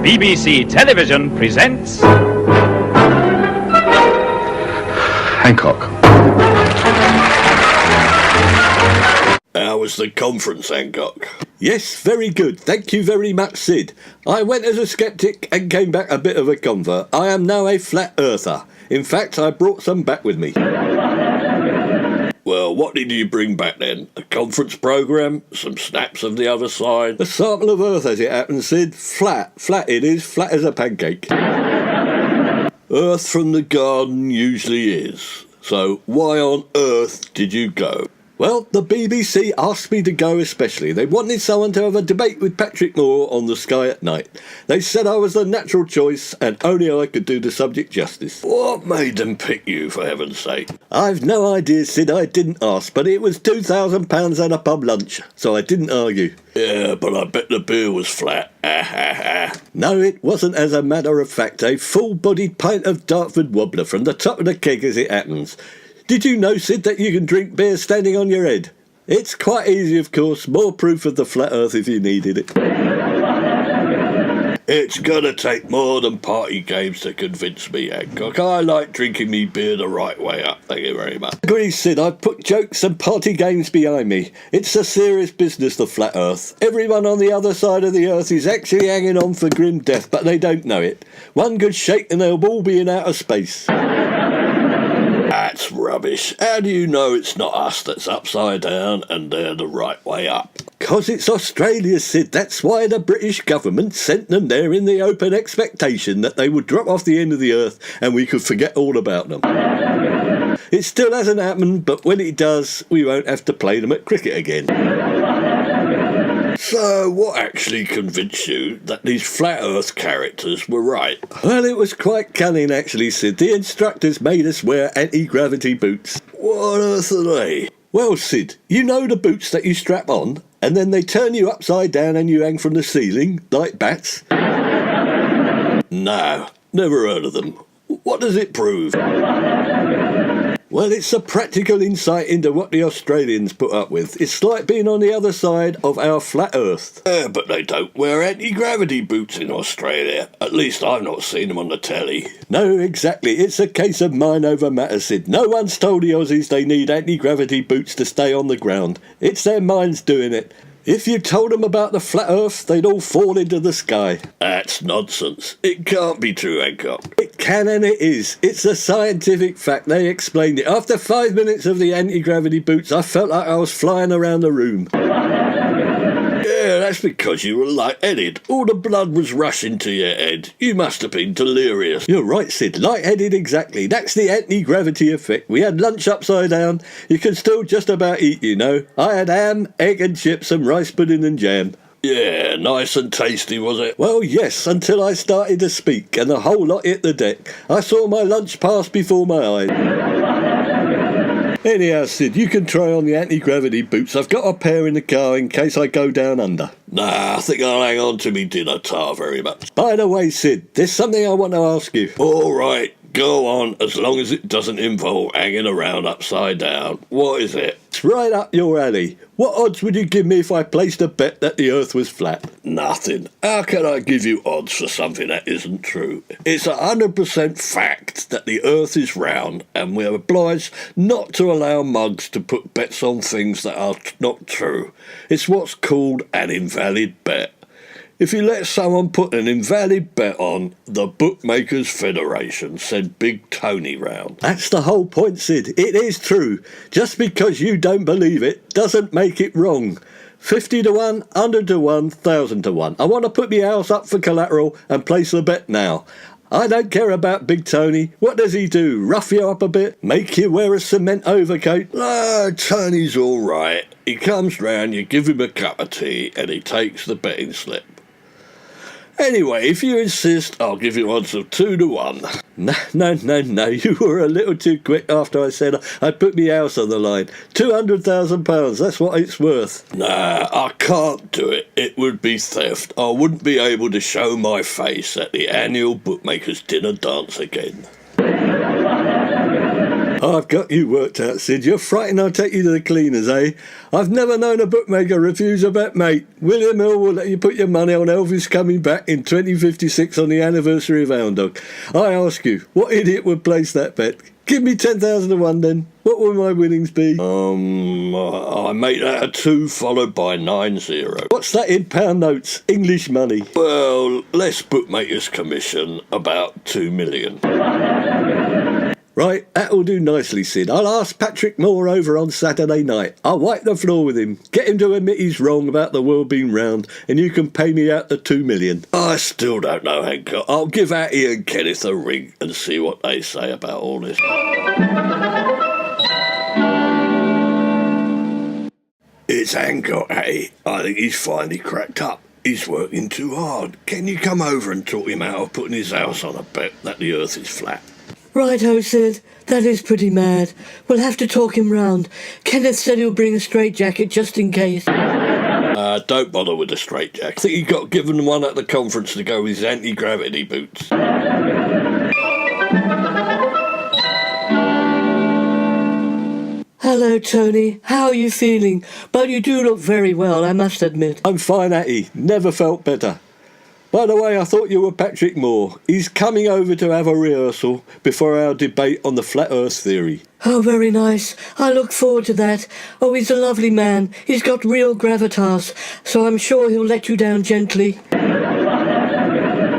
BBC Television presents... Hancock. How was the conference, Hancock? Yes, very good. Thank you very much, Sid. I went as a skeptic and came back a bit of a convert. I am now a flat earther. In fact, I brought some back with me. Well, what did you bring back then? A conference programme? Some snaps of the other side? A sample of Earth, as it happens, Sid. Flat it is, flat as a pancake. Earth from the garden usually is. So why on earth did you go? Well, the BBC asked me to go especially. They wanted someone to have a debate with Patrick Moore on the sky at night. They said I was the natural choice and only I could do the subject justice. What made them pick you, for heaven's sake? I've no idea, Sid. I didn't ask, but it was £2,000 and a pub lunch, so I didn't argue. Yeah, but I bet the beer was flat. No, it wasn't, as a matter of fact. A full-bodied pint of Dartford Wobbler from the top of the keg, as it happens. Did you know, Sid, that you can drink beer standing on your head? It's quite easy, of course. More proof of the flat earth if you needed it. It's gonna take more than party games to convince me, Hancock. I like drinking me beer the right way up, thank you very much. Agree, Sid. I've put jokes and party games behind me. It's a serious business, the flat earth. Everyone on the other side of the earth is actually hanging on for grim death, but they don't know it. One good shake and they'll all be in outer space. That's rubbish. How do you know it's not us that's upside down and they're the right way up? 'Cause it's Australia, Sid. That's why the British government sent them there in the open expectation that they would drop off the end of the earth and we could forget all about them. It still hasn't happened, but when it does, we won't have to play them at cricket again. So, what actually convinced you that these flat earth characters were right? Well, it was quite cunning, actually, Sid. The instructors made us wear anti-gravity boots. What on earth are they? Well, Sid, you know the boots that you strap on, and then they turn you upside down and you hang from the ceiling, like bats? No, never heard of them. What does it prove? Well, it's a practical insight into what the Australians put up with. It's like being on the other side of our flat earth. But they don't wear anti-gravity boots in Australia. At least I've not seen them on the telly. No, exactly. It's a case of mind over matter, Sid. No one's told the Aussies they need anti-gravity boots to stay on the ground. It's their minds doing it. If you told them about the flat earth, they'd all fall into the sky. That's nonsense. It can't be true, Hancock. It can and it is. It's a scientific fact. They explained it. After 5 minutes of the anti-gravity boots, I felt like I was flying around the room. Yeah, that's because you were light-headed. All the blood was rushing to your head. You must have been delirious. You're right, Sid. Light-headed, exactly. That's the anti-gravity effect. We had lunch upside down. You can still just about eat, you know. I had ham, egg and chips and rice pudding and jam. Yeah, nice and tasty, was it? Well, yes, until I started to speak and the whole lot hit the deck. I saw my lunch pass before my eyes. Anyhow, Sid, you can try on the anti-gravity boots. I've got a pair in the car in case I go down under. Nah, I think I'll hang on to me dinner tar very much. By the way, Sid, there's something I want to ask you. All right, go on, as long as it doesn't involve hanging around upside down. What is it? It's right up your alley. What odds would you give me if I placed a bet that the earth was flat? Nothing. How can I give you odds for something that isn't true? It's 100% fact that the earth is round, and we're obliged not to allow mugs to put bets on things that are not true. It's what's called an invalid bet. If you let someone put an invalid bet on, the Bookmakers Federation send Big Tony round. That's the whole point, Sid. It is true. Just because you don't believe it doesn't make it wrong. 50 to 1, 100 to 1, 1,000 to 1. I want to put my house up for collateral and place the bet now. I don't care about Big Tony. What does he do? Rough you up a bit? Make you wear a cement overcoat? No, Tony's all right. He comes round, you give him a cup of tea, and he takes the betting slip. Anyway, if you insist, I'll give you odds of 2 to 1. No. You were a little too quick after I said I'd put my house on the line. £200,000, that's what it's worth. Nah, I can't do it. It would be theft. I wouldn't be able to show my face at the annual Bookmakers Dinner Dance again. I've got you worked out, Sid. You're frightened I'll take you to the cleaners, eh? I've never known a bookmaker refuse a bet, mate. William Hill will let you put your money on Elvis coming back in 2056 on the anniversary of Hound Dog. I ask you, what idiot would place that bet? Give me 10,000 to 1 then. What will my winnings be? I make that a 2 followed by 9-0. What's that in pound notes? English money. Well, less bookmakers' commission, about 2 million. Right, that'll do nicely, Sid. I'll ask Patrick Moore over on Saturday night. I'll wipe the floor with him, get him to admit he's wrong about the world being round, and you can pay me out the 2 million. I still don't know, Hancock. I'll give Hattie and Kenneth a ring and see what they say about all this. It's Hancock, Hattie. I think he's finally cracked up. He's working too hard. Can you come over and talk him out of putting his house on a bet that the earth is flat? Righto, Sid. That is pretty mad. We'll have to talk him round. Kenneth said he'll bring a straitjacket just in case. Don't bother with the straitjacket. I think he got given one at the conference to go with his anti-gravity boots. Hello, Tony. How are you feeling? But you do look very well, I must admit. I'm fine, Hattie. Never felt better. By the way, I thought you were Patrick Moore. He's coming over to have a rehearsal before our debate on the Flat Earth theory. Oh, very nice. I look forward to that. Oh, he's a lovely man. He's got real gravitas, so I'm sure he'll let you down gently.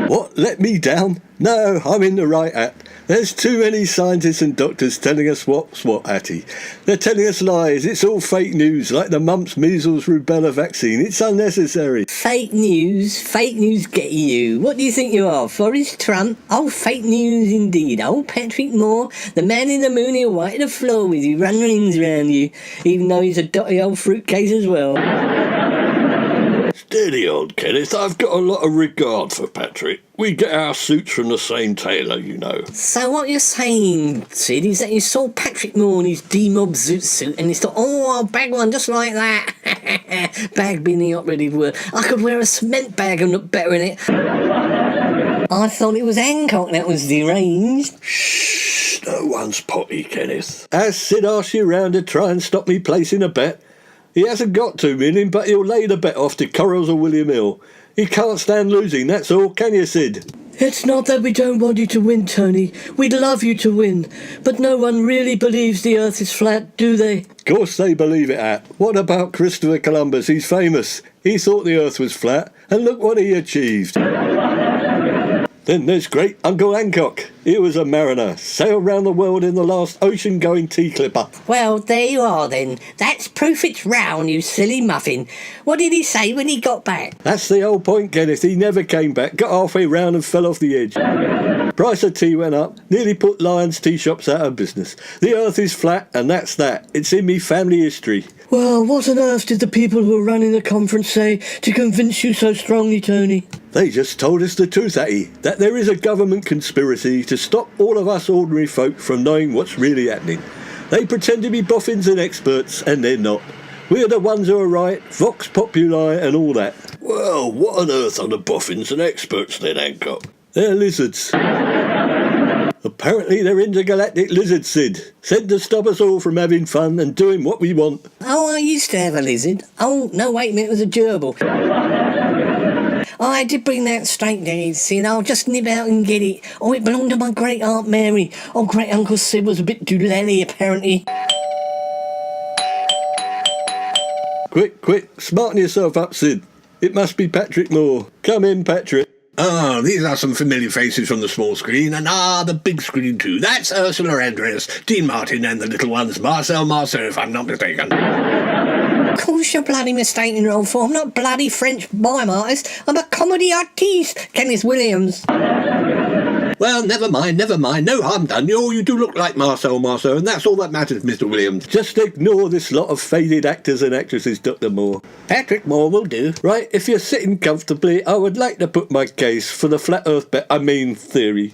What? Let me down? No, I'm in the right act. There's too many scientists and doctors telling us what's what, Hattie. They're telling us lies. It's all fake news, like the mumps, measles, rubella vaccine. It's unnecessary. Fake news? Fake news get you. What do you think you are, Forrest Trump? Oh, fake news indeed. Oh, Patrick Moore, the man in the moon, he'll wipe the floor with you, run rings around you, even though he's a dotty old fruitcase as well. Steady on, Kenneth. I've got a lot of regard for Patrick. We get our suits from the same tailor, you know. So what you're saying, Sid, is that you saw Patrick Moore in his D-Mob zoot suit and you thought, oh, I'll bag one just like that. Bag being the operative word. I could wear a cement bag and look better in it. I thought it was Hancock that was deranged. Shh, no one's potty, Kenneth. Has Sid asked you round to try and stop me placing a bet? He hasn't got 2 million, but he'll lay the bet off to Corals or William Hill. He can't stand losing, that's all, can you, Sid? It's not that we don't want you to win, Tony. We'd love you to win. But no one really believes the earth is flat, do they? Of course they believe it, Hat. What about Christopher Columbus? He's famous. He thought the earth was flat, and look what he achieved. Then there's great Uncle Hancock. He was a mariner, sailed round the world in the last ocean-going tea clipper. Well, there you are then. That's proof it's round, you silly muffin. What did he say when he got back? That's the whole point, Kenneth. He never came back, got halfway round and fell off the edge. Price of tea went up, nearly put Lyons tea shops out of business. The earth is flat, and that's that. It's in me family history. Well, what on earth did the people who were running the conference say to convince you so strongly, Tony? They just told us the truth, Hattie, that there is a government conspiracy to stop all of us ordinary folk from knowing what's really happening. They pretend to be boffins and experts, and they're not. We're the ones who are right, Vox Populi and all that. Well, what on earth are the boffins and experts then, Hancock? They're lizards. Apparently they're intergalactic lizards, Sid. Sent to stop us all from having fun and doing what we want. Oh, I used to have a lizard. Oh, no, wait a minute, it was a gerbil. Oh, I did bring that straight there, Sid. I'll just nip out and get it. Oh, it belonged to my great Aunt Mary. Oh, great Uncle Sid was a bit doolally, apparently. Quick, smarten yourself up, Sid. It must be Patrick Moore. Come in, Patrick. Ah, these are some familiar faces from the small screen, and the big screen too. That's Ursula Andreas, Dean Martin, and the little ones, Marcel Marceau, if I'm not mistaken. Of course you're bloody mistaken, old fool. I'm not bloody French mime artist. I'm a comedy artiste, Kenneth Williams. Well, never mind, no harm done. You do look like Marcel Marceau, and that's all that matters, Mr. Williams. Just ignore this lot of faded actors and actresses, Dr. Moore. Patrick Moore will do. Right, if you're sitting comfortably, I would like to put my case for the flat earth theory.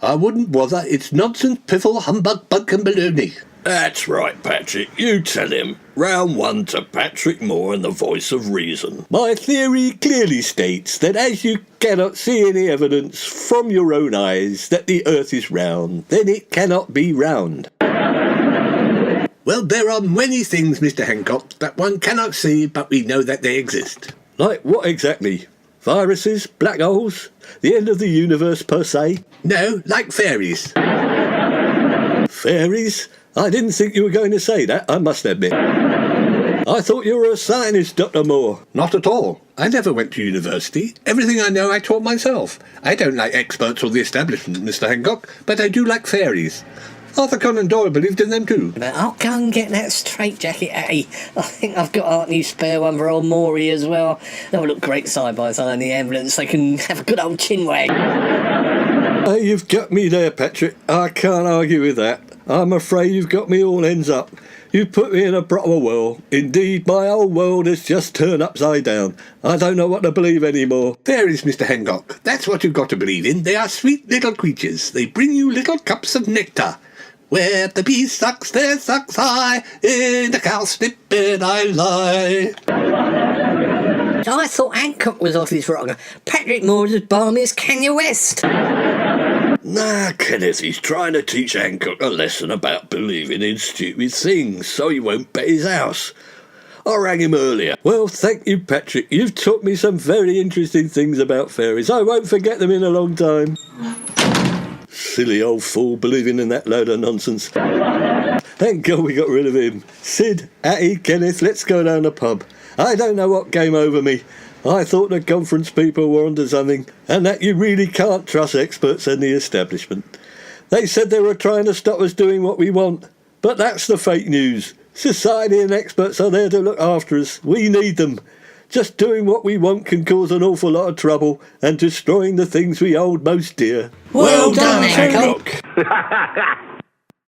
I wouldn't bother. It's nonsense, piffle, humbug, bug and baloney. That's right, Patrick. You tell him. Round one to Patrick Moore and the voice of reason. My theory clearly states that as you cannot see any evidence from your own eyes that the earth is round, then it cannot be round. Well, there are many things, Mr. Hancock, that one cannot see, but we know that they exist. Like what exactly? Viruses? Black holes? The end of the universe per se? No, like fairies. Fairies? I didn't think you were going to say that, I must admit. I thought you were a scientist, Dr. Moore. Not at all. I never went to university. Everything I know I taught myself. I don't like experts or the establishment, Mr. Hancock, but I do like fairies. Arthur Conan Doyle believed in them too. But I'll go and get that straitjacket, Hattie. I think I've got a new spare one for old Maury as well. They'll look great side by side in the ambulance. They can have a good old chin wag. Oh, you've got me there, Patrick. I can't argue with that. I'm afraid you've got me all ends up. You put me in a proper whirl. Indeed, my whole world has just turned upside down. I don't know what to believe anymore. Fairies, Mr. Hancock. That's what you've got to believe in. They are sweet little creatures. They bring you little cups of nectar. Where the bee sucks, there sucks I. In the cowslip bed I lie. I thought Hancock was off his rocker. Patrick Moore's as balmy as Kanye West. Nah, Kenneth, he's trying to teach Hancock a lesson about believing in stupid things so he won't bet his house. I rang him earlier. Well, thank you, Patrick. You've taught me some very interesting things about fairies. I won't forget them in a long time. Silly old fool believing in that load of nonsense. Thank God we got rid of him. Sid, Hattie, Kenneth, let's go down the pub. I don't know what came over me. I thought the conference people were onto something, and that you really can't trust experts in the establishment. They said they were trying to stop us doing what we want, but that's the fake news. Society and experts are there to look after us. We need them. Just doing what we want can cause an awful lot of trouble and destroying the things we hold most dear. Well done, Hancock.